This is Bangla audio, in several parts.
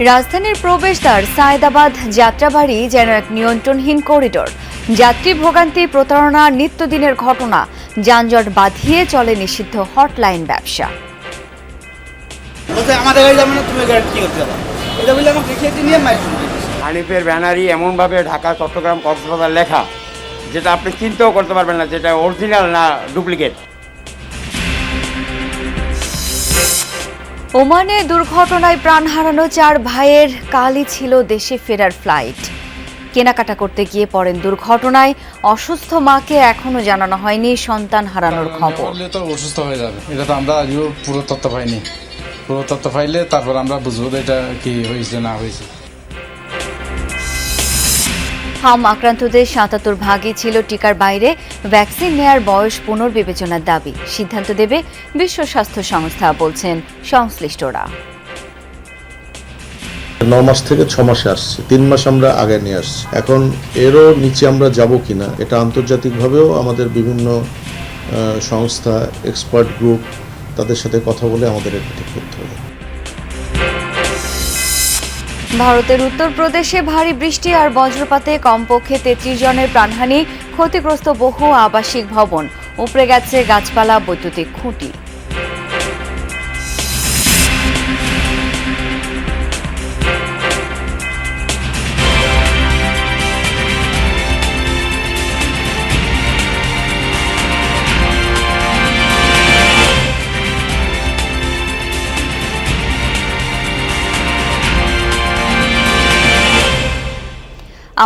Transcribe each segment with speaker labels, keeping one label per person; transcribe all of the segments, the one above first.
Speaker 1: রাজধানীর প্রবেশদ্বার সায়েদাবাদ যাত্রাবাড়ি যেন এক নিয়ন্ত্রণহীন করিডোর। যাত্রী ভোগান্তি, প্রতারণা নিত্যদিনের ঘটনা। যানজট বাঁধিয়ে চলে নিষিদ্ধ হটলাইন ব্যবসা।
Speaker 2: হানিফের ব্যানারই এমনভাবে ঢাকা, চট্টগ্রাম, কক্সবাজার লেখা, যেটা আপনি চিন্তাও করতে পারবেন না যেটা অরিজিনাল না ডুপ্লিকেট।
Speaker 1: ওমানে দুর্ঘটনায় প্রাণ হারানো 4 ভাইয়ের কালই ছিল দেশে ফেরার ফ্লাইট। কেনাকাটা করতে গিয়ে পড়েন দুর্ঘটনায়। অসুস্থ মাকে এখনো জানানো হয়নি সন্তান হারানোর খবর।
Speaker 3: অসুস্থ হয়ে যাবে, এটা তো আমরা আজও পুরো তথ্য পাইনি। পুরো তথ্য পাইলে তারপর আমরা বুঝবো এটা কি হয়েছে না হয়েছে।
Speaker 1: হাম আক্রান্তদের 77 ভাগই ছিল টিকার বাইরে। ভ্যাকসিন নেয়ার বয়স পুনর্বিবেচনার দাবি। সিদ্ধান্ত দেবে বিশ্ব স্বাস্থ্য সংস্থা, বলছেন সংশ্লিষ্টরা।
Speaker 4: 9 মাস থেকে 6 মাসে আসছে, 3 মাস আমরা আগে নিয়ে আসছি। এখন এরও নিচে আমরা যাব কিনা, এটা আন্তর্জাতিকভাবেও আমাদের বিভিন্ন সংস্থা, এক্সপার্ট গ্রুপ, তাদের সাথে কথা বলে আমাদের এটা ঠিক করতে হবে।
Speaker 1: ভারতের উত্তরপ্রদেশে ভারী বৃষ্টি আর বজ্রপাতে কমপক্ষে 33 জনের প্রাণহানি। ক্ষতিগ্রস্ত বহু আবাসিক ভবন। উপড়ে গেছে গাছপালা, বৈদ্যুতিক খুঁটি।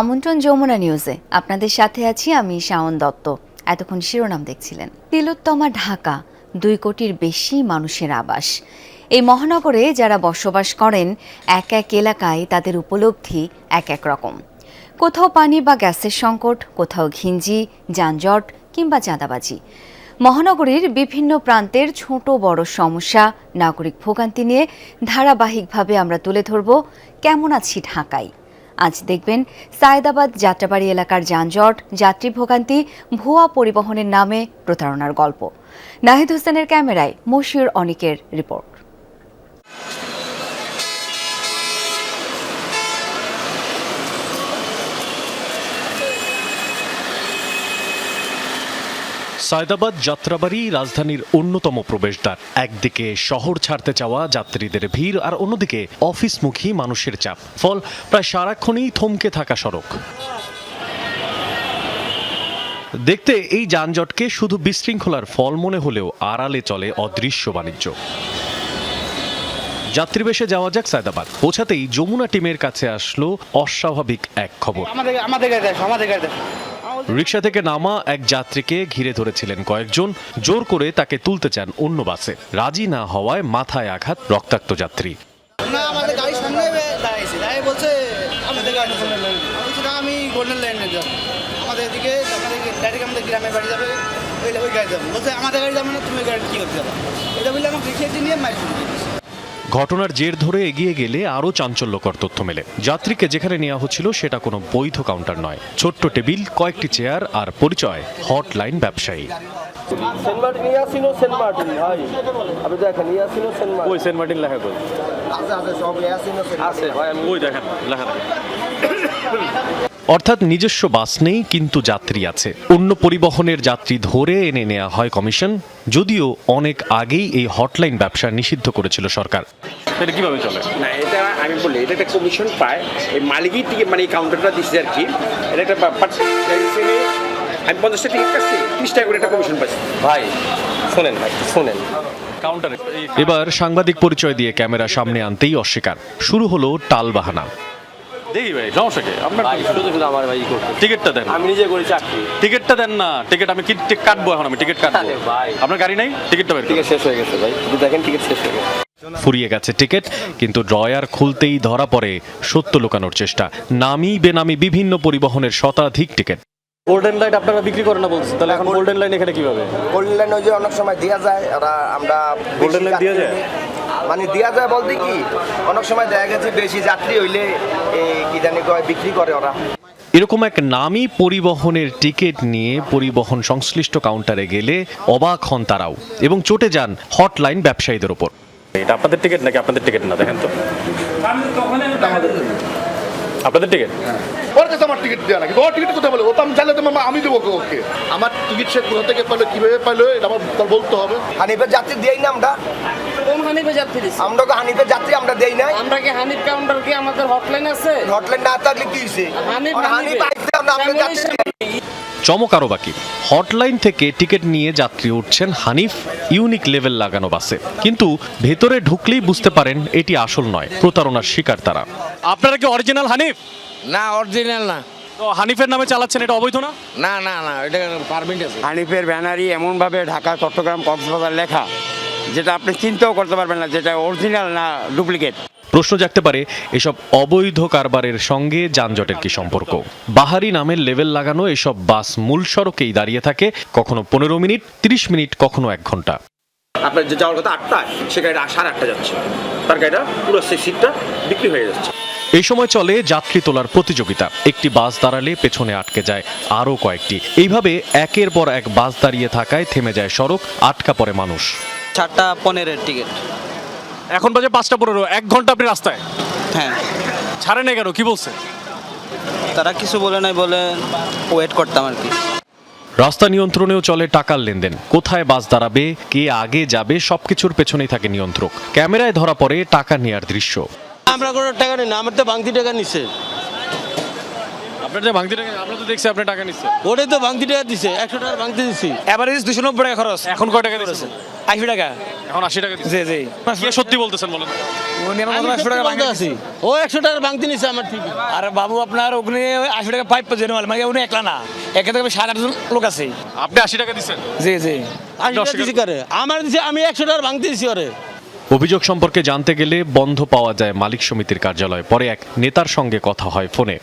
Speaker 1: আমন্ত্রণ যমুনা নিউজে, আপনাদের সাথে আছি আমি শাওন দত্ত। এতক্ষণ শিরোনাম দেখছিলেন। তিলোত্তমা ঢাকা, 2 কোটির বেশি মানুষের আবাস। এই মহানগরে যারা বসবাস করেন, এক এক এলাকায় তাদের উপলব্ধি এক এক রকম। কোথাও পানি বা গ্যাসের সংকট, কোথাও ঘিঞ্জি, যানজট কিংবা চাঁদাবাজি। মহানগরীর বিভিন্ন প্রান্তের ছোট বড় সমস্যা, নাগরিক ভোগান্তি নিয়ে ধারাবাহিকভাবে আমরা তুলে ধরব কেমন আছি ঢাকায়। আজ দেখবেন সায়েদাবাদ যাত্রাবাড়ি এলাকার যানজট, যাত্রী ভোগান্তি, ভুয়া পরিবহনের নামে প্রতারণার গল্প। নাহিদ হোসেনের ক্যামেরায় মশিউর অনিকের রিপোর্ট।
Speaker 5: সায়েদাবাদ যাত্রাবাড়ি রাজধানীর অন্যতম প্রবেশদ্বার। একদিকে শহর ছাড়তে চাওয়া যাত্রীদের ভিড়, আর অন্যদিকে অফিসমুখী মানুষের চাপ। ফল প্রায় সারাক্ষণই থমকে থাকা সড়ক। দেখতে এই যানজটকে শুধু বিশৃঙ্খলার ফল মনে হলেও আড়ালে চলে অদৃশ্য বাণিজ্য। যাত্রীবেশে যাওয়া যাক সায়েদাবাদ। পৌঁছাতেই যমুনা টিমের কাছে আসলো অস্বাভাবিক এক খবর। রিকশা থেকে নামা এক যাত্রীকে ঘিরে ধরেছিলেন কয়েকজন। জোর করে তাকে তুলতে চান অন্য বাসে। রাজি না হওয়ায় মাথায় আঘাত রক্তাক্ত যাত্রী। ঘটনার জের ধরে এগিয়ে গেলে আরও চাঞ্চল্যকর তথ্য মেলে। যাত্রীকে যেখানে নেওয়া হচ্ছিল সেটা কোনো বৈধ কাউন্টার নয়। ছোট্ট টেবিল, কয়েকটি চেয়ার আর পরিচয় হটলাইন ব্যবসায়ী। অর্থাৎ নিজস্ব বাস নেই, কিন্তু যাত্রী আছে। অন্য পরিবহনের যাত্রী ধরে এনে নেওয়া হয় কমিশন। যদিও অনেক আগেই এই হটলাইন ব্যবসা নিষিদ্ধ করেছিল সরকার। এটা কিভাবে চলে?
Speaker 2: না, এটা আমি বলি, এটা একটা কমিশন পায় এই মালিকই টিকিট, মানে এই কাউন্টারটা দিচ্ছে আর কি। এটা একটা আমি 50টা টিকিট কাটছি, 30 টাকা করে একটা কমিশন পাচ্ছি। ভাই শোনেন,
Speaker 5: কাউন্টারে এবার সাংবাদিক পরিচয় দিয়ে ক্যামেরা সামনে আনতেই অস্বীকার। শুরু হলো টালবাহানা। দেখি ভাই, সমস্যা কি আপনার?
Speaker 6: শুধু আমার ভাই করতে।
Speaker 5: টিকিটটা দেন।
Speaker 6: আমি নিজে করি চাকরি।
Speaker 5: টিকিটটা দেন না। টিকিট আমি কি কাটবো? এখন আমি টিকিট কাটবো।
Speaker 6: ভাই
Speaker 5: আপনার গাড়ি নাই? টিকিটটা বের করুন।
Speaker 6: টিকিট শেষ হয়ে গেছে ভাই, দেখেন টিকিট শেষ হয়ে গেছে।
Speaker 5: ফুরিয়ে গেছে টিকিট, কিন্তু ড্রয়ার খুলতেই ধরা পড়ে সত্য লুকানোর চেষ্টা। নামি বেনামি বিভিন্ন পরিবহনের শতাধিক টিকিট।
Speaker 6: গোল্ডেন লাইন আপনারা বিক্রি করেন না বলছেন, তাহলে এখন গোল্ডেন লাইন এখানে কিভাবে?
Speaker 7: গোল্ডেন লাইন ওই যে অনেক সময় দেওয়া যায়, ওরা আমরা
Speaker 6: গোল্ডেন লাইন দেওয়া যায়,
Speaker 7: মানে দেওয়া যায় বলতে কি অনেক সময় দেখা গেছে বেশি যাত্রী হইলে কি জানি কয় বিক্রি করে ওরা।
Speaker 5: এরকম এক নামী পরিবহনের টিকিট নিয়ে পরিবহন সংশ্লিষ্ট কাউন্টারে গেলে অবাক হন তারাও, এবং চটে যান হটলাইন ব্যবসায়ীদের ওপর।
Speaker 6: এটা আপনাদের টিকিট নাকি আপনাদের টিকিট না দেখেন তো আপনাদের টিকিট
Speaker 8: ওর কাছে আমার টিকিট দেওয়া নাকি ওর টিকিট কোথায় বলে ও তো আমি জানলে তো আমি দেবো ওকে আমার টিকিট সে কোথা থেকে পেলো কিভাবে পেলো এটা আমার তার বলতে হবে।
Speaker 7: হানিফের যাত্রী দেই না আমরা,
Speaker 9: কোন হানিফে যাত্রী দিছি?
Speaker 7: আমরা তো হানিফের যাত্রী আমরা দেই নাই।
Speaker 9: আমরা কি হানিফ কাউন্টার কি আমাদের হটলাইন আছে?
Speaker 7: হটলাইন না থাকলে কি হইছে?
Speaker 9: হানিফ
Speaker 7: হানিফ আইছে আমরা আপনার যাত্রী
Speaker 5: চমক আরও বাকি, হটলাইন থেকে টিকিট নিয়ে যাত্রী উঠছেন হানিফ ইউনিক লেভেল লাগানো বাসে, কিন্তু ভেতরে ঢুকলেই বুঝতে পারেন এটি আসল নয়, প্রতারণার শিকার তারা।
Speaker 6: আপনারা কি অরিজিনাল হানিফ?
Speaker 10: না অরিজিনাল না,
Speaker 6: তো হানিফের নামে চালাচ্ছেন, এটা অবৈধ না?
Speaker 10: না না না, এটা পারমিট আছে।
Speaker 11: হানিফের ব্যানারই এমনভাবে ঢাকা, চট্টগ্রাম, কক্সবাজার লেখা যেটা আপনি চিন্তাও করতে পারবেন না যেটা অরিজিনাল না ডুপ্লিকেট।
Speaker 5: প্রশ্ন জাগতে পারে, এসব অবৈধ কারবারের সঙ্গে যানজটের কি সম্পর্ক? বাহারি নামের লেভেল লাগানো এসব বাস মূল সড়কেই দাঁড়িয়ে থাকে, কখনো 15 মিনিট, 30 মিনিট, কখনো 1 ঘন্টা।
Speaker 2: আপনার যে যাওয়ার কথা 8টায়, সে গাড়িটা 8:30 যাচ্ছে, তার গাড়িটা পুরো সেই সিটটা বিক্রি হয়ে যাচ্ছে।
Speaker 5: এই সময় চলে যাত্রী তোলার প্রতিযোগিতা, একটি বাস দাঁড়ালে পেছনে আটকে যায় আরও কয়েকটি, এইভাবে একের পর এক বাস দাঁড়িয়ে থাকায় থেমে যায় সড়ক, আটকা পড়ে মানুষ।
Speaker 10: 4:15 টিকিট,
Speaker 6: এখন বাজে 5:15, 1 ঘন্টা আপনি রাস্তায়।
Speaker 10: হ্যাঁ
Speaker 6: ছাড়ে না কেন, কি বলছে?
Speaker 10: তারা কিছু বলে নাই, বলে ওয়েট করতাম আর কি।
Speaker 5: রাস্তা নিয়ন্ত্রণেও চলে টাকার লেনদেন, কোথায় বাস দাঁড়াবে, কে আগে যাবে, সবকিছুর পেছনেই থাকে নিয়ন্ত্রক। ক্যামেরায় ধরা পড়ে টাকা নেয়ার দৃশ্য।
Speaker 10: আমরা কোনো টাকা নিই না, আমার তো ভাঙতি টাকা নিচ্ছে।
Speaker 6: আপনার যে ভাঙতি টাকা, আমরা তো দেখছি আপনি টাকা নিচ্ছেন।
Speaker 10: ওটাই তো ভাঙতি টাকা দিছে, 100 টাকা ভাঙতি দিছি।
Speaker 6: এভারেজ 290 টাকা খরচ। এখন কয় টাকা দিয়েছেন?
Speaker 10: 80 টাকা।
Speaker 6: এখন 80 টাকা দিচ্ছেন।
Speaker 10: জি জি।
Speaker 6: কে সত্যি বলতেছেন বলেন?
Speaker 10: আমি 100 টাকা ভাঙতি আছি, ও 100 টাকা ভাঙতি নিছে আমার ঠিক।
Speaker 11: আরে বাবু আপনার ওখানে 80 টাকা পাইপ পেয়েছেন মানে উনি একলা না, এখান থেকে 7-8 লোক আছে।
Speaker 6: আপনি 80 টাকা দিচ্ছেন?
Speaker 11: জি জি।
Speaker 10: 80 টাকা দিছি করে আমার দিছে, আমি 100 টাকা ভাঙতি দিছি ওরে।
Speaker 5: অভিযোগ সম্পর্কে জানতে গেলে বন্ধ পাওয়া যায় মালিক সমিতির কার্যালয়। পরে এক নেতার সঙ্গে কথা হয় ফোনে।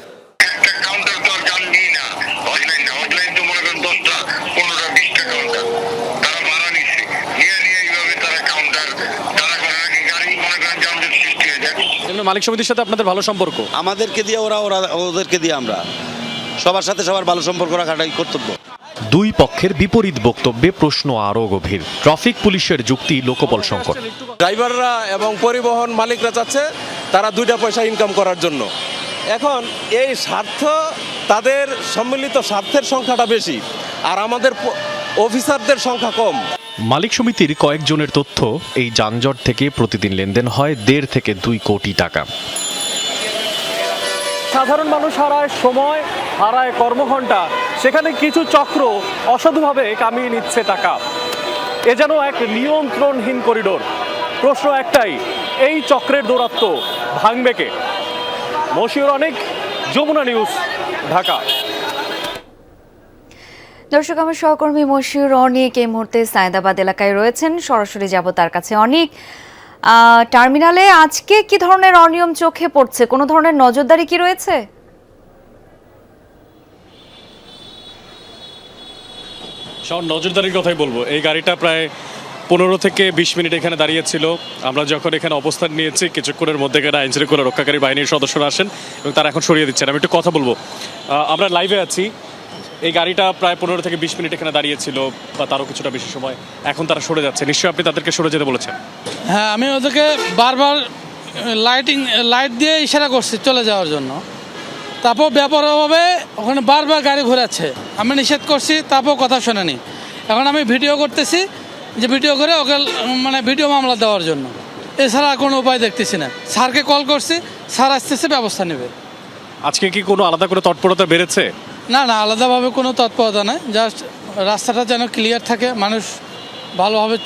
Speaker 6: মালিক সমিতির সাথে আপনাদের ভালো সম্পর্ক?
Speaker 10: আমাদেরকে দিয়ে ওরা ওদেরকে দিয়ে আমরা সবার সাথে সবার ভালো সম্পর্ক রাখাটাই কর্তব্য।
Speaker 5: দুই পক্ষের বিপরীত বক্তব্যে প্রশ্ন আরও গভীর। ট্রাফিক পুলিশের যুক্তি লোকবল সংকট।
Speaker 12: ড্রাইভাররা এবং পরিবহন মালিকরা চাচ্ছে তারা 2টা পয়সা ইনকাম করার জন্য। এখন এই স্বার্থ, তাদের সম্মিলিত স্বার্থের সংখ্যাটা বেশি, আর আমাদের অফিসারদের সংখ্যা কম।
Speaker 5: মালিক সমিতির কয়েকজনের তথ্য, এই যানজট থেকে প্রতিদিন লেনদেন হয় 1.5 থেকে 2 কোটি টাকা।
Speaker 6: সাধারণ মানুষ হারায় সময়, হারায় কর্মঘণ্টা, সেখানে কিছু চক্র অসাধুভাবে কামিয়ে নিচ্ছে টাকা। এ যেন এক নিয়ন্ত্রণহীন করিডোর। প্রশ্ন একটাই, এই চক্রের দৌরাত্ম্য ভাঙবে কে? মশিউর অনেক, যমুনা নিউজ, ঢাকা।
Speaker 1: দর্শক, আমার সহকর্মী মশিউর অনেক এই মুহূর্তে সায়েদাবাদ এলাকায় রয়েছেন, সরাসরি যাব তার কাছে। অনেক, টার্মিনালে আজকে কি ধরনের অনিয়ম চোখে পড়ছে? কোনো ধরনের নজরদারি কি রয়েছে?
Speaker 6: সব নজরদারির কথাই বলবো। এই গাড়িটা প্রায় 15 থেকে 20 মিনিট এখানে দাঁড়িয়েছিল। আমরা যখন এখানে অবস্থান নিয়েছি, কিছুক্ষণের মধ্যে এখানে আইন শৃঙ্খলা রক্ষাকারী বাহিনীর সদস্যরা আসেন এবং তারা এখন সরিয়ে দিচ্ছেন। আমি একটু কথা বলবো, আমরা লাইভে আছি। এই গাড়িটা প্রায় 15 থেকে 20 মিনিট এখানে দাঁড়িয়েছিল, বা তারও কিছুটা বেশি সময়। এখন তারা সরে যাচ্ছে। নিশ্চয়ই আপনি তাদেরকে সরে যেতে বলেছেন?
Speaker 13: হ্যাঁ, আমি ওদেরকে বারবার লাইট দিয়ে ইশারা করছি চলে যাওয়ার জন্য। তারপর ব্যাপারভাবে ওখানে বারবার গাড়ি ঘোরাচ্ছে, আমি নিষেধ করছি, তারপর কথা শোনেনি। এখন আমি ভিডিও করতেছি, যে ভিডিও করে ওকে মানে ভিডিও মামলা দেওয়ার জন্য। এছাড়া কোনো উপায় দেখতেছি না। স্যারকে কল করছি, স্যার আসতেছে, ব্যবস্থা নেবে।
Speaker 6: আজকে কি কোনো আলাদা করে তৎপরতা বেড়েছে?
Speaker 13: না না, আলাদাভাবে কোনো তৎপরতা নয়, জাস্ট রাস্তাটা যেন ক্লিয়ার থাকে, মানুষ ভালোভাবে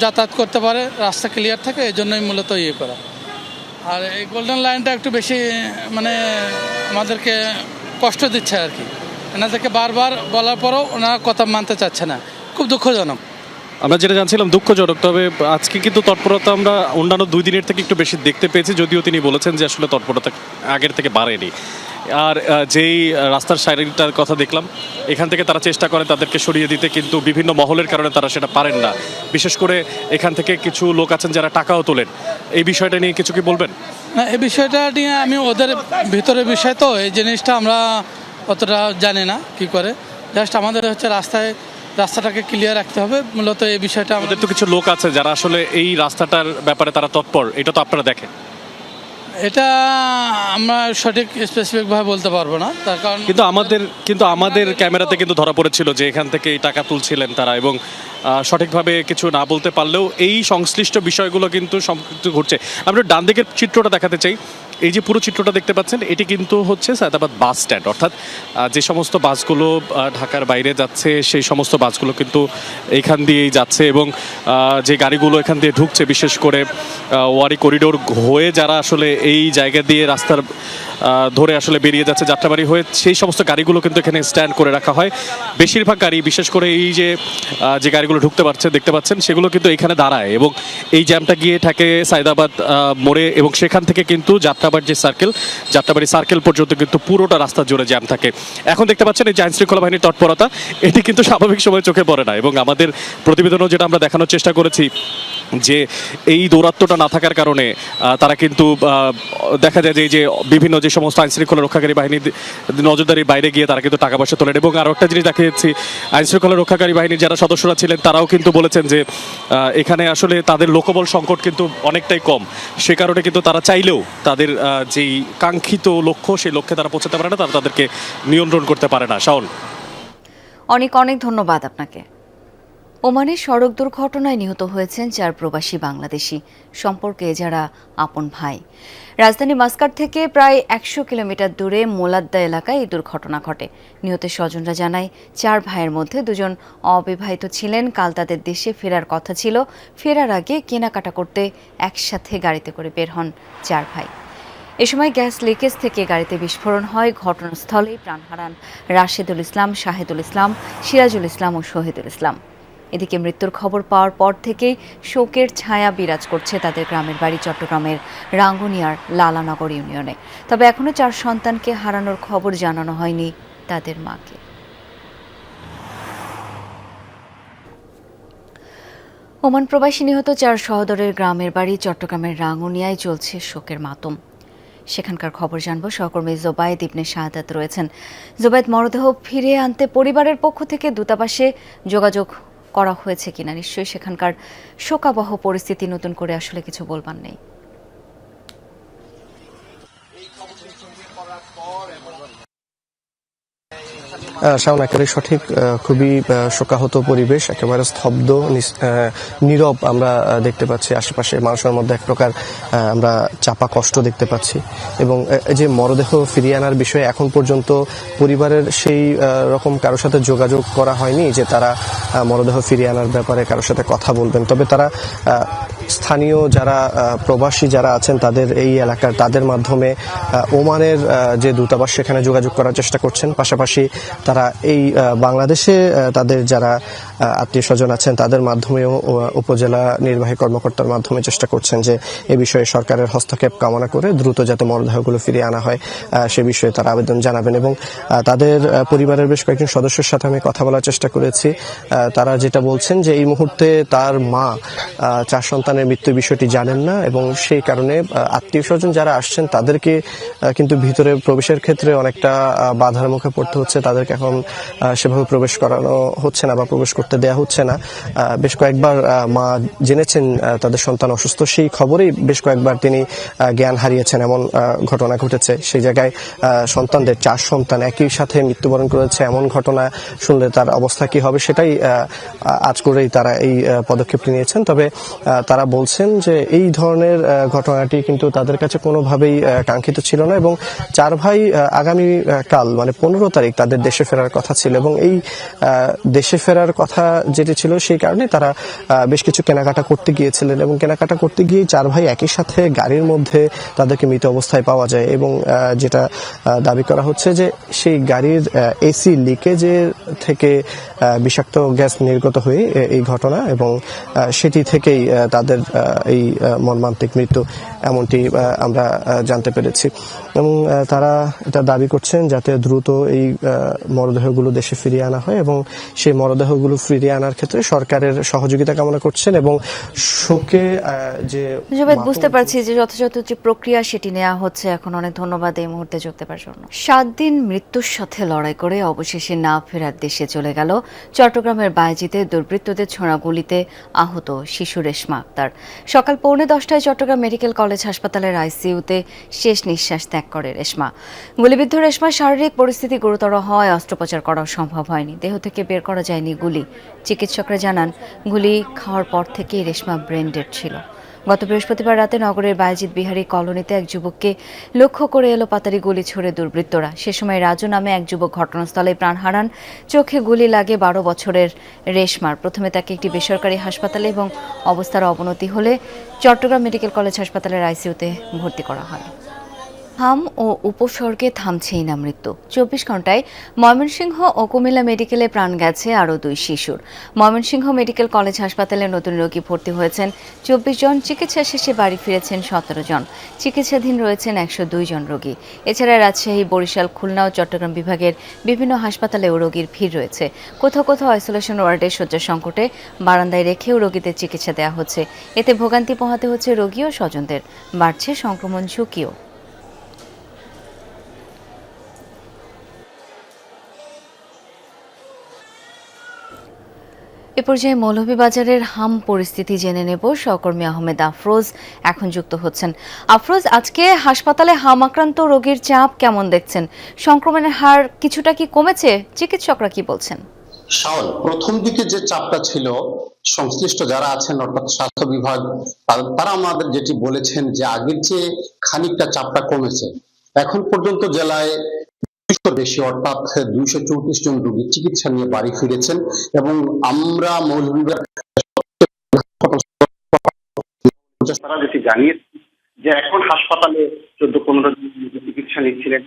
Speaker 13: যাতায়াত করতে পারে, রাস্তা ক্লিয়ার থাকে, এই জন্যই মূলত ইয়ে করা। আর এই গোল্ডেন লাইনটা একটু বেশি মানে আমাদেরকে কষ্ট দিচ্ছে আর কি। এনাদেরকে বারবার বলার পরেও ওনারা কথা মানতে চাচ্ছে না, খুব দুঃখজনক।
Speaker 6: আমরা যেটা জানছিলাম দুঃখজনক, তবে আজকে কিন্তু তৎপরতা আমরা অন্যান্য 2 দিনের থেকে একটু বেশি দেখতে পেয়েছি, যদিও তিনি বলেছেন যে আসলে তৎপরতা আগের থেকে বাড়েনি। আর যেই রাস্তার সাইডটার কথা দেখলাম, এখান থেকে তারা চেষ্টা করে তাদেরকে সরিয়ে দিতে, কিন্তু বিভিন্ন মহলের কারণে তারা সেটা পারেন না। বিশেষ করে এখান থেকে কিছু লোক আছেন যারা টাকাও তোলেন। এই বিষয়টা নিয়ে কিছু কি বলবেন?
Speaker 13: না, এই বিষয়টা নিয়ে আমি ওদের ভিতরের বিষয়, তো এই জিনিসটা আমরা অতটা জানি না কি করে। জাস্ট আমাদের হচ্ছে রাস্তায় রাস্তাটাকে ক্লিয়ার রাখতে হবে, মূলত এই বিষয়টা
Speaker 6: আমাদের তো কিছু লোক আছে যারা আসলে এই রাস্তাটার ব্যাপারে তারা তৎপর, এটা তো আপনারা দেখেন।
Speaker 13: এটা আমরা সঠিক স্পেসিফিকভাবে বলতে পারবো না, তার কারণ
Speaker 6: কিন্তু আমাদের ক্যামেরাতে কিন্তু ধরা পড়েছিল যে এখান থেকে এই টাকা তুলছিলেন তারা, এবং সঠিকভাবে কিছু না বলতে পারলেও এই সংশ্লিষ্ট বিষয়গুলো কিন্তু ঘটছে। আমরা ডান দিকের চিত্রটা দেখাতে চাই। এই যে পুরো চিত্রটা দেখতে পাচ্ছেন, এটি কিন্তু হচ্ছে সায়দাবাদ বাস স্ট্যান্ড, অর্থাৎ যে সমস্ত বাসগুলো ঢাকার বাইরে যাচ্ছে সেই সমস্ত বাসগুলো কিন্তু এইখান দিয়েই যাচ্ছে, এবং যে গাড়িগুলো এখান দিয়ে ঢুকছে, বিশেষ করে ওয়ারি করিডোর হয়ে যারা আসলে এই জায়গা দিয়ে রাস্তার ধরে আসলে বেরিয়ে যাচ্ছে যাত্রাবাড়ি হয়ে, সেই সমস্ত গাড়িগুলো কিন্তু এখানে স্ট্যান্ড করে রাখা হয়। বেশিরভাগ গাড়ি, বিশেষ করে এই যে গাড়িগুলো ঢুকতে পারছে দেখতে পাচ্ছেন, সেগুলো কিন্তু এখানে দাঁড়ায়, এবং এই জ্যামটা গিয়ে থাকে সায়দাবাদ মোড়ে, এবং সেখান থেকে কিন্তু যাত্রাবাড়ি যে সার্কেল, যাত্রাবাড়ি সার্কেল পর্যন্ত কিন্তু পুরোটা রাস্তা জুড়ে জ্যাম থাকে। এখন দেখতে পাচ্ছেন এই যে আইন শৃঙ্খলা বাহিনীর তৎপরতা, এটি কিন্তু স্বাভাবিক সময় চোখে পড়ে না, এবং আমাদের প্রতিবেদনও যেটা আমরা দেখানোর চেষ্টা করেছি যে এই দৌরাত্ম্যটা না থাকার কারণে তারা কিন্তু দেখা যায় যে বিভিন্ন যে সমস্ত আইন শৃঙ্খলা রক্ষাকারী বাহিনীর নজরদারির বাইরে গিয়ে তারা কিন্তু টাকা পয়সা তোলেন। এবং আরও একটা জিনিস দেখিয়েছি, আইন শৃঙ্খলা রক্ষাকারী বাহিনীর যারা সদস্যরা ছিলেন তারাও কিন্তু বলেছেন যে এখানে আসলে তাদের লোকবল সংকট কিন্তু অনেকটাই কম, সে কারণে কিন্তু তারা চাইলেও তাদের যেই কাঙ্ক্ষিত লক্ষ্য, সেই লক্ষ্যে তারা পৌঁছাতে পারে না, তারা তাদেরকে নিয়ন্ত্রণ করতে পারে না। শাওন,
Speaker 1: অনেক অনেক ধন্যবাদ আপনাকে। ওমানে সড়ক দুর্ঘটনায় নিহত হয়েছেন 4 প্রবাসী বাংলাদেশি, সম্পর্কে যারা আপন ভাই। রাজধানী মাস্কাট থেকে প্রায় 100 কিলোমিটার দূরে মোলাদ্দা এলাকায় এই দুর্ঘটনা ঘটে। নিহতের স্বজনরা জানায় 4 ভাইয়ের মধ্যে 2 জন অবিবাহিত ছিলেন। কাল তাদের দেশে ফেরার কথা ছিল। ফেরার আগে কেনাকাটা করতে একসাথে গাড়িতে করে বের হন 4 ভাই। এ সময় গ্যাস লিকেজ থেকে গাড়িতে বিস্ফোরণ হয়। ঘটনাস্থলেই প্রাণ হারান রাশেদুল ইসলাম, শাহেদুল ইসলাম, সিরাজুল ইসলাম ও শহীদুল ইসলাম। এদিকে মৃত্যুর খবর পাওয়ার পর থেকেই শোকের ছায়া বিরাজ করছে তাদের গ্রামের বাড়ি চট্টগ্রামের রাঙ্গুনিয়ার লালানগর ইউনিয়নে। তবে এখনো 4 সন্তানকে হারানোর খবর জানানো হয়নি তাদের মাকে। ওমান প্রবাসী নিহত 4 সহোদরের গ্রামের বাড়ি চট্টগ্রামের রাঙ্গুনিয়ায় চলছে শোকের মাতম। সেখানকার খবর জানবো। সহকর্মী জোবায়েদ ইবনে শাহাদাত রয়েছেন। জোবায়েদ, মরদেহ ফিরিয়ে আনতে পরিবারের পক্ষ থেকে দূতাবাসে যোগাযোগ করা হয়েছে কিনা? নিশ্চয়ই সেখানকার শোকাবহ পরিস্থিতি, নতুন করে আসলে কিছু বলবার নেই।
Speaker 14: শাওন, একেবারে সঠিক। খুবই শোকাহত পরিবেশ, একেবারে স্তব্ধ, নীরব আমরা দেখতে পাচ্ছি। আশেপাশে মানুষের মধ্যে এক প্রকার আমরা চাপা কষ্ট দেখতে পাচ্ছি। এবং যে মরদেহ ফিরিয়ে আনার বিষয়ে এখন পর্যন্ত পরিবারের সেই রকম কারোর সাথে যোগাযোগ করা হয়নি যে তারা মরদেহ ফিরিয়ে আনার ব্যাপারে কারোর সাথে কথা বলবেন। তবে তারা স্থানীয় যারা প্রবাসী যারা আছেন তাদের এই এলাকার, তাদের মাধ্যমে ওমানের যে দূতাবাস সেখানে যোগাযোগ করার চেষ্টা করছেন। পাশাপাশি তারা এই বাংলাদেশে তাদের যারা আত্মীয় স্বজন আছেন তাদের মাধ্যমেও উপজেলা নির্বাহী কর্মকর্তার মাধ্যমে চেষ্টা করছেন যে এ বিষয়ে সরকারের হস্তক্ষেপ কামনা করে দ্রুত যাতে মরদেহগুলো ফিরিয়ে আনা হয় সে বিষয়ে তারা আবেদন জানাবেন। এবং তাদের পরিবারের বেশ কয়েকজন সদস্যের সাথে আমি কথা বলার চেষ্টা করেছি। তারা যেটা বলছেন যে এই মুহূর্তে তার মা 4 সন্তানের মৃত্যুর বিষয়টি জানেন না, এবং সেই কারণে আত্মীয় স্বজন যারা আসছেন তাদেরকে কিন্তু ভিতরে প্রবেশের ক্ষেত্রে অনেকটা বাধার মুখে পড়তে হচ্ছে। তাদেরকে এখন সেভাবে প্রবেশ করানো হচ্ছে না বা প্রবেশ করতে দেয়া হচ্ছে না। বেশ কয়েকবার মা জেনেছেন তাদের সন্তান অসুস্থ, সেই খবরেই বেশ কয়েকবার তিনি জ্ঞান হারিয়েছেন, এমন ঘটনা ঘটেছে। সেই জায়গায় সন্তানদের 4 সন্তান একই সাথে মৃত্যুবরণ করেছে, এমন ঘটনা শুনলে তার অবস্থা কি হবে সেটাই আজ করেই তারা এই পদক্ষেপটি নিয়েছেন। তবে তারা বলছেন যে এই ধরনের ঘটনাটি কিন্তু তাদের কাছে কোনোভাবেই কাঙ্ক্ষিত ছিল না, এবং 4 ভাই আগামী কাল মানে 15 তারিখ তাদের দেশে ফেরার কথা ছিল, এবং এই দেশে ফেরার কথা যেটি ছিল সেই কারণে তারা বেশ কিছু কেনাকাটা করতে গিয়েছিলেন, এবং কেনাকাটা করতে গিয়ে 4 ভাই একই সাথে গাড়ির মধ্যে তাদেরকে মৃত অবস্থায় পাওয়া যায়। এবং যেটা দাবি করা হচ্ছে যে সেই গাড়ির এসি লিকেজের থেকে বিষাক্ত গ্যাস নির্গত হয়ে এই ঘটনা, এবং সেটি থেকেই তাদের এই মর্মান্তিক মৃত্যু, এমনটি আমরা জানতে পেরেছি। এবং তারা এটা দাবি করছেন যাতে দ্রুত এই মরদেহগুলো দেশে ফিরিয়ে আনা হয় এবং সেই মরদেহগুলো ফিরিয়ে আনার ক্ষেত্রে সরকারের সহযোগিতা কামনা করছেন। এবং শোকে যে
Speaker 1: বুঝতে পারছি যে যথাযথ যে প্রক্রিয়া সেটি নেওয়া হচ্ছে। এখন অনেক ধন্যবাদ এই মুহূর্তে যোগ দেওয়ার জন্য। 7 দিন মৃত্যুর সাথে লড়াই করে অবশেষে না ফেরার দেশে চলে গেল চট্টগ্রামের বায়েজিতে দুর্বৃত্তদের ছোড়া গুলিতে আহত শিশু রেশমা আক্তার। সকাল 10:45 চট্টগ্রাম মেডিকেল কলেজ হাসপাতালের আইসিইউতে শেষ নিঃশ্বাস ত্যাগ করে রেশমা। গুলিবিদ্ধ রেশমার শারীরিক পরিস্থিতি গুরুতর হওয়ায় অস্ত্রোপচার করাও সম্ভব হয়নি। দেহ থেকে বের করা যায়নি গুলি। চিকিৎসকরা জানান গুলি খাওয়ার পর থেকেই রেশমা ব্রেন ডেড ছিল। গত বৃহস্পতিবার রাতে নগরের বায়েজিদ বিহারী কলোনিতে এক যুবককে লক্ষ্য করে এলোপাতাড়ি গুলি ছুড়ে দুর্বৃত্তরা। সে সময় রাজু নামে এক যুবক ঘটনাস্থলে প্রাণ হারান। চোখে গুলি লাগে 12 বছরের রেশমার। প্রথমে তাকে একটি বেসরকারি হাসপাতালে এবং অবস্থার অবনতি হলে চট্টগ্রাম মেডিকেল কলেজ হাসপাতালের আইসিইউতে ভর্তি করা হয়। হাম ও উপসর্গে থামছেই না মৃত্যু। 24 ঘন্টায় ময়মনসিংহ ও কুমিল্লা মেডিকেলে প্রাণ গেছে আরও 2 শিশুর। ময়মনসিংহ মেডিকেল কলেজ হাসপাতালে নতুন রোগী ভর্তি হয়েছেন 24 জন। চিকিৎসা শেষে বাড়ি ফিরেছেন 17 জন। চিকিৎসাধীন রয়েছেন 102 জন রোগী। এছাড়া রাজশাহী, বরিশাল, খুলনা ও চট্টগ্রাম বিভাগের বিভিন্ন হাসপাতালেও রোগীর ভিড় রয়েছে। কোথাও কোথাও আইসোলেশন ওয়ার্ডে শয্যা সংকটে বারান্দায় রেখেও রোগীদের চিকিৎসা দেওয়া হচ্ছে। এতে ভোগান্তি পোহাতে হচ্ছে রোগী ও স্বজনদের। বাড়ছে সংক্রমণ ঝুঁকিও। এ পর্যায়ে মৌলভীবাজারের হাম পরিস্থিতি জেনে নেব। সহকর্মী আহমেদ আফরোজ এখন যুক্ত হচ্ছেন। আফরোজ, আজকে হাসপাতালে হাম আক্রান্ত রোগীর চাপ কেমন দেখছেন? সংক্রমণের হার কিছুটা কি কমেছে? চিকিৎসকরা কি বলছেন?
Speaker 15: শাওন, প্রথম দিকে যে চাপটা ছিল, সংশ্লিষ্ট যারা আছেন অর্থাৎ স্বাস্থ্য বিভাগ, তারা আমাদের যেটি বলেছেন যে আগের চেয়ে খানিকটা চাপটা কমেছে। এখন পর্যন্ত জেলায় বেশি অর্থাৎ 234 জন রোগী চিকিৎসা নিয়ে বাড়ি ফিরেছেন এবং আমরা মৌলভীবাজার
Speaker 2: তারা যেটি জানিয়েছে যে এখন হাসপাতালে 14-15 জন চিকিৎসা নিচ্ছিলেন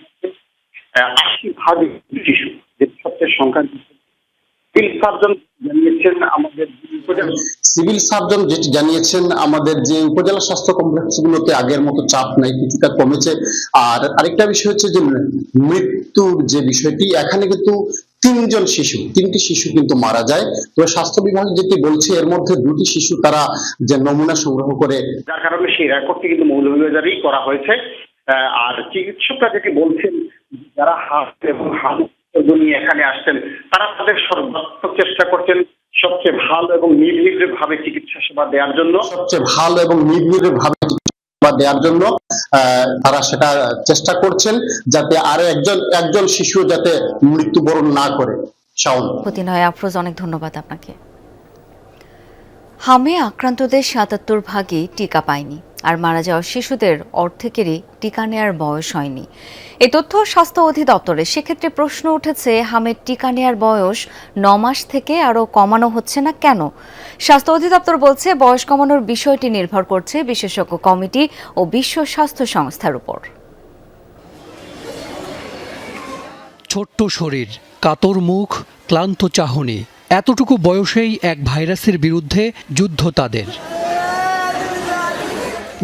Speaker 2: 80% শিশু, যে সবচেয়ে সংখ্যা।
Speaker 15: সিভিল সার্জন যেটি জানিয়েছেন আমাদের যে উপজেলা স্বাস্থ্য কমপ্লেক্সগুলোতে আগের মতো চাপ নাই, কিছুটা কমেছে। আর আরেকটা বিষয় হচ্ছে যে মৃত্যুর যে বিষয়টি, এখানে কিন্তু 3টি শিশু কিন্তু মারা যায়। তো স্বাস্থ্য বিভাগ যেটি বলছে এর মধ্যে 2টি শিশু তারা যে নমুনা সংগ্রহ করে,
Speaker 2: যার কারণে সেই রেকর্ডটি কিন্তু মৌলভীবাজারেই করা হয়েছে। আর চিকিৎসকরা যেটি বলছেন, যারা হাত এবং হাত নিয়ে এখানে আসছেন তারা তাদের সর্বাত্মক চেষ্টা করছেন সবচেয়ে ভালো এবং নির্বিঘ্ন ভাবে চিকিৎসা সেবা দেওয়ার জন্য তারা সেটা চেষ্টা করছেন যাতে আরো একজন শিশু যাতে মৃত্যুবরণ না করে। শাওন,
Speaker 1: আফরোজ, অনেক ধন্যবাদ আপনাকে। হামে আক্রান্তদের 77 ভাগই টিকা পায়নি, আর মারা যাওয়া শিশুদের অর্ধেকেরই টিকা নেয়ার বয়স হয়নি। এই তথ্য স্বাস্থ্য অধিদপ্তরে। সেক্ষেত্রে প্রশ্ন উঠেছে, হামের টিকা নেয়ার বয়স 9 মাস থেকে আরও কমানো হচ্ছে না কেন? স্বাস্থ্য অধিদপ্তর বলছে, বয়স কমানোর বিষয়টি নির্ভর করছে বিশেষজ্ঞ কমিটি ও বিশ্ব স্বাস্থ্য সংস্থার উপর।
Speaker 16: ছোট্ট শরীর, কাতর মুখ, ক্লান্ত চাহনি, এতটুকু বয়সেই এক ভাইরাসের বিরুদ্ধে যুদ্ধ তাদের।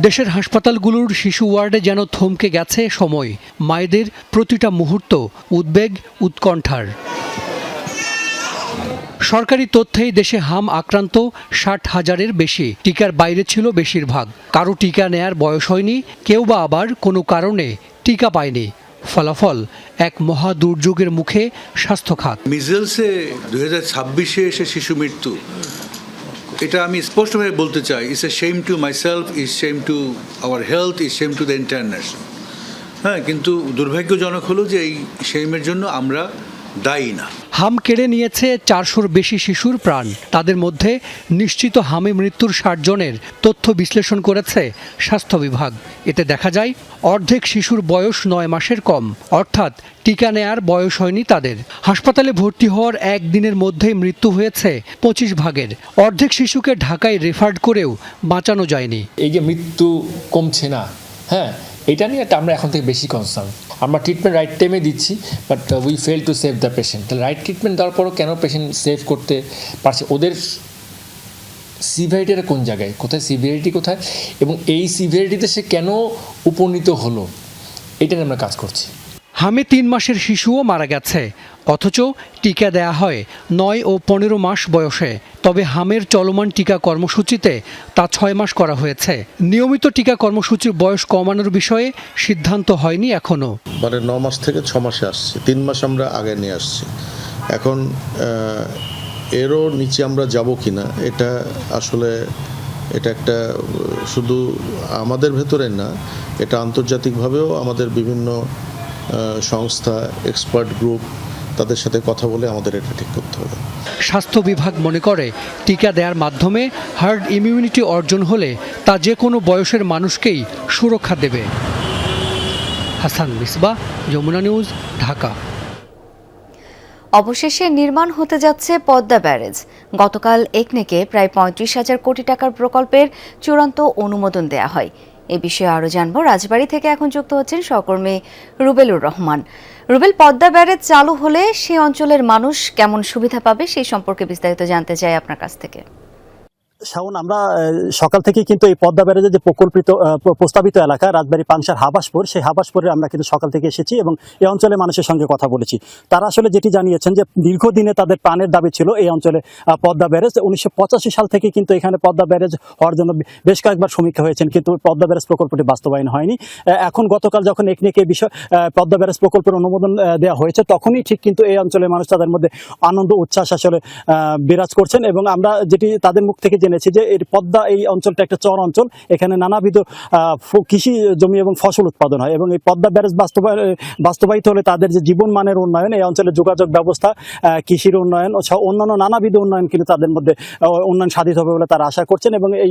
Speaker 16: দেশের হাসপাতালগুলোর শিশু ওয়ার্ডে যেন থমকে গেছে সময়। মায়েদের প্রতিটা মুহূর্ত উদ্বেগ, উৎকণ্ঠার। সরকারি তথ্যেই দেশে হাম আক্রান্ত 60,000-এর বেশি। টিকার বাইরে ছিল বেশিরভাগ। কারো টিকা নেয়ার বয়স হয়নি, কেউ বা আবার কোনো কারণে টিকা পায়নি। ফলাফল এক মহা দুর্যোগের মুখে স্বাস্থ্য খাত।
Speaker 17: মিজেলসে 2026-এ এসে শিশু মৃত্যু, এটা আমি স্পষ্টভাবে বলতে চাই, it's a shame to myself, is shame to our health, is shame to the international. হ্যাঁ, কিন্তু দুর্ভাগ্যজনক হলো যে এই শেমের জন্য আমরা দায়ী না।
Speaker 16: হাম কেড়ে নিয়েছে 400-র বেশি শিশুর প্রাণ। তাদের মধ্যে নিশ্চিত হামে মৃত্যুর 60 জনের তথ্য বিশ্লেষণ করেছে স্বাস্থ্য বিভাগ। এতে দেখা যায় অর্ধেক শিশুর বয়স 9 মাসের কম, অর্থাৎ টিকা নেয়ার বয়স হয়নি তাদের। হাসপাতালে ভর্তি হওয়ার একদিনের মধ্যেই মৃত্যু হয়েছে 25 ভাগের। অর্ধেক শিশুকে ঢাকায় রেফার্ড করেও বাঁচানো যায়নি।
Speaker 18: এই যে মৃত্যু কমছে না, হ্যাঁ, এটা নিয়ে আমরা এখন থেকে বেশি কনসার্ন। আমরা ট্রিটমেন্ট রাইট টাইমে দিচ্ছি, but we fail to save the patient. তাহলে রাইট ট্রিটমেন্ট দেওয়ার পরও কেন পেশেন্ট সেভ করতে পারছে? ওদের সিভিয়ারিটিটা কোন জায়গায়, কোথায় সিভিয়ারিটি কোথায়, এবং এই সিভিয়ারিটিতে সে কেন উপনীত হলো, এটা নিয়ে আমরা কাজ করছি।
Speaker 16: হামে 3 মাসের শিশুও মারা গেছে, অথচ টিকা দেয়া হয় 9 ও 15 মাস বয়সে। তবে হামের চলমান টিকা কর্মসূচিতে তা 6 মাস করা হয়েছে। নিয়মিত টিকা কর্মসূচির বয়স কমানোর বিষয়ে সিদ্ধান্ত হয়নি এখনও।
Speaker 4: মানে 9 মাস থেকে 6 মাসে আসছি, 3 মাস আমরা আগে নিয়ে আসছি। এখন এরও নিচে আমরা যাব কিনা এটা আসলে এটা একটা শুধু আমাদের ভেতরে না, এটা আন্তর্জাতিকভাবেও আমাদের বিভিন্ন সংস্থা, এক্সপার্ট গ্রুপ, তাদের সাথে কথা বলে আমাদের এটা ঠিক করতে হবে।
Speaker 16: স্বাস্থ্য বিভাগ মনে করে টিকা দেওয়ার মাধ্যমে হার্ড ইমিউনিটি অর্জন হলে তা যে কোনো বয়সের মানুষকেই সুরক্ষা দেবে। হাসান মিসবাহ, যমুনা নিউজ, ঢাকা।
Speaker 1: অবশেষে নির্মাণ হতে যাচ্ছে পদ্মা ব্যারেজ। গতকাল একনেকে প্রায় 35,000 কোটি টাকার প্রকল্পের চূড়ান্ত অনুমোদন দেয়া হয়। এ বিষয়ে আরও জানবো, রাজবাড়ী থেকে এখন যুক্ত হচ্ছেন সহকর্মী রুবেলুর রহমান। রুবেল, পদ্মা ব্যারেজ চালু হলে সেই অঞ্চলের মানুষ কেমন সুবিধা পাবে সেই সম্পর্কে বিস্তারিত জানতে চাই আপনার কাছ থেকে।
Speaker 19: শাওন, আমরা সকাল থেকে কিন্তু এই পদ্মা ব্যারেজের যে প্রস্তাবিত এলাকা রাজবাড়ী পাংশার হাবাসপুর, সেই হাবাসপুরে আমরা কিন্তু সকাল থেকে এসেছি এবং এই অঞ্চলের মানুষের সঙ্গে কথা বলেছি। তারা আসলে যেটি জানিয়েছেন যে দীর্ঘদিনে তাদের প্রাণের দাবি ছিল এই অঞ্চলে পদ্মা ব্যারেজ। 1985 সাল থেকে কিন্তু এখানে পদ্মা ব্যারেজ হওয়ার জন্য বেশ কয়েকবার সমীক্ষা হয়েছেন, কিন্তু পদ্মা ব্যারেজ প্রকল্পটি বাস্তবায়ন হয়নি। এখন গতকাল যখন একনেকে বিষয় পদ্মা ব্যারেজ প্রকল্পের অনুমোদন দেওয়া হয়েছে, তখনই ঠিক কিন্তু এই অঞ্চলের মানুষ তাদের মধ্যে আনন্দ উচ্ছ্বাস আসলে বিরাজ করছেন। এবং আমরা যেটি তাদের মুখ থেকে জেনেছি যে এই পদ্মা এই অঞ্চলটা একটা চর অঞ্চল, এখানে নানাবিধ কৃষি জমি এবং ফসল উৎপাদন হয় এবং এই পদ্মা ব্যারেজ বাস্তবায়িত হলে তাদের যে জীবন মানের উন্নয়ন, এই অঞ্চলের যোগাযোগ ব্যবস্থা, কৃষির উন্নয়ন ও অন্যান্য নানাবিধ উন্নয়ন কিন্তু তাদের মধ্যে উন্নয়ন সাধিত হবে বলে তারা আশা করছেন। এবং এই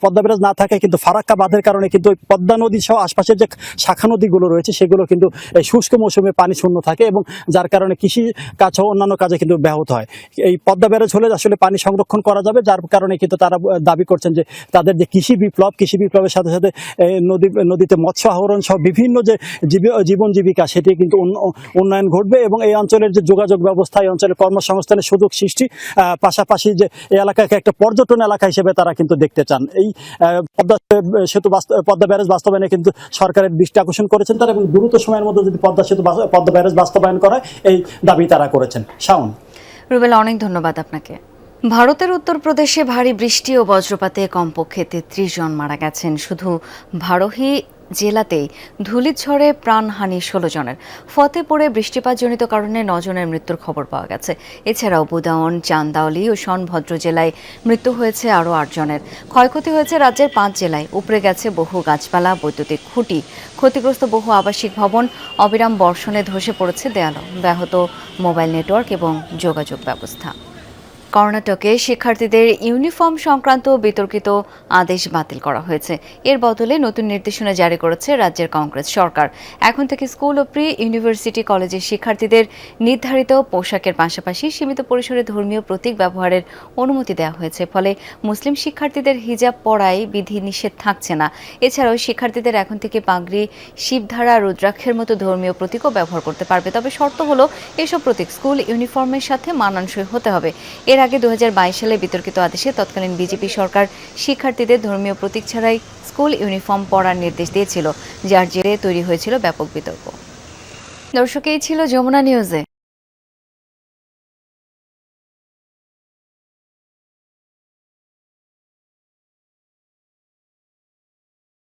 Speaker 19: পদ্মা ব্যারেজ না থাকায় কিন্তু ফারাক্কা বাঁধের কারণে কিন্তু পদ্মা নদী সহ আশপাশের যে শাখা নদীগুলো রয়েছে সেগুলো কিন্তু এই শুষ্ক মৌসুমে পানি শূন্য থাকে এবং যার কারণে কৃষি কাজ সহ অন্যান্য কাজে কিন্তু ব্যাহত হয়। এই পদ্মা ব্যারেজ হলে আসলে পানি সংরক্ষণ করা যাবে, যার কারণে কিন্তু তারা দাবি করছেন যে তাদের যে কৃষি বিপ্লবের সাথে সাথে নদীতে মৎস্য আহরণ সহ বিভিন্ন যে জীবন জীবিকা সেটি কিন্তু উন্নয়ন ঘটবে এবং এই অঞ্চলের যে যোগাযোগ ব্যবস্থা, এই অঞ্চলের কর্মসংস্থানের সুযোগ সৃষ্টি, পাশাপাশি যে এই এলাকাকে একটা পর্যটন এলাকা হিসেবে তারা কিন্তু দেখতে চান। এই পদ্মা ব্যারেজ বাস্তবায়নে কিন্তু সরকারের দৃষ্টি আকর্ষণ করেছেন তারা, এবং দ্রুত সময়ের মধ্যে যদি পদ্মা ব্যারেজ বাস্তবায়ন করা হয় এই দাবি তারা করেছেন। শাওন।
Speaker 1: রুবেল, অনেক ধন্যবাদ আপনাকে। ভারতের উত্তরপ্রদেশে ভারী বৃষ্টি ও বজ্রপাতে কমপক্ষে 33 জন মারা গেছেন। শুধু ভারোহী জেলাতেই ধূলিঝড়ে প্রাণহানি 16 জনের। ফতেপুরে বৃষ্টিপাতজনিত কারণে 9 জনের মৃত্যুর খবর পাওয়া গেছে। এছাড়াও বুদাউন, চান্দাওলি ও সোনভদ্র জেলায় মৃত্যু হয়েছে আরও 8 জনের। ক্ষয়ক্ষতি হয়েছে রাজ্যের 5 জেলায়। উপড়ে গেছে বহু গাছপালা, বৈদ্যুতিক খুঁটি, ক্ষতিগ্রস্ত বহু আবাসিক ভবন, অবিরাম বর্ষণে ধসে পড়েছে দেয়াল, ব্যাহত মোবাইল নেটওয়ার্ক এবং যোগাযোগ ব্যবস্থা। কর্ণাটকে শিক্ষার্থীদের ইউনিফর্ম সংক্রান্ত বিতর্কিত আদেশ বাতিল করা হয়েছে। এর বদলে নতুন নির্দেশনা জারি করেছে রাজ্যের কংগ্রেস সরকার। এখন থেকে স্কুল ও প্রি ইউনিভার্সিটি কলেজের শিক্ষার্থীদের নির্ধারিত পোশাকের পাশাপাশি সীমিত পরিসরে ধর্মীয় প্রতীক ব্যবহারের অনুমতি দেওয়া হয়েছে। ফলে মুসলিম শিক্ষার্থীদের হিজাব পরায় বিধি নিষেধ থাকছে না। এছাড়াও শিক্ষার্থীদের এখন থেকে পাগড়ি, শিবধারা, রুদ্রাক্ষের মতো ধর্মীয় প্রতীকও ব্যবহার করতে পারবে। তবে শর্ত হলো এসব প্রতীক স্কুল ইউনিফর্মের সাথে মানানসই হতে হবে। এর আগে 2022 সালে বিতর্কিত আদেশে তৎকালীন বিজেপি সরকার শিক্ষার্থীদের ধর্মীয় প্রতীক ছাড়াই স্কুল ইউনিফর্ম পরার নির্দেশ দিয়েছিল, যার জেরে তৈরি হয়েছিল ব্যাপক বিতর্ক। দর্শক, এই ছিল যমুনা নিউজে।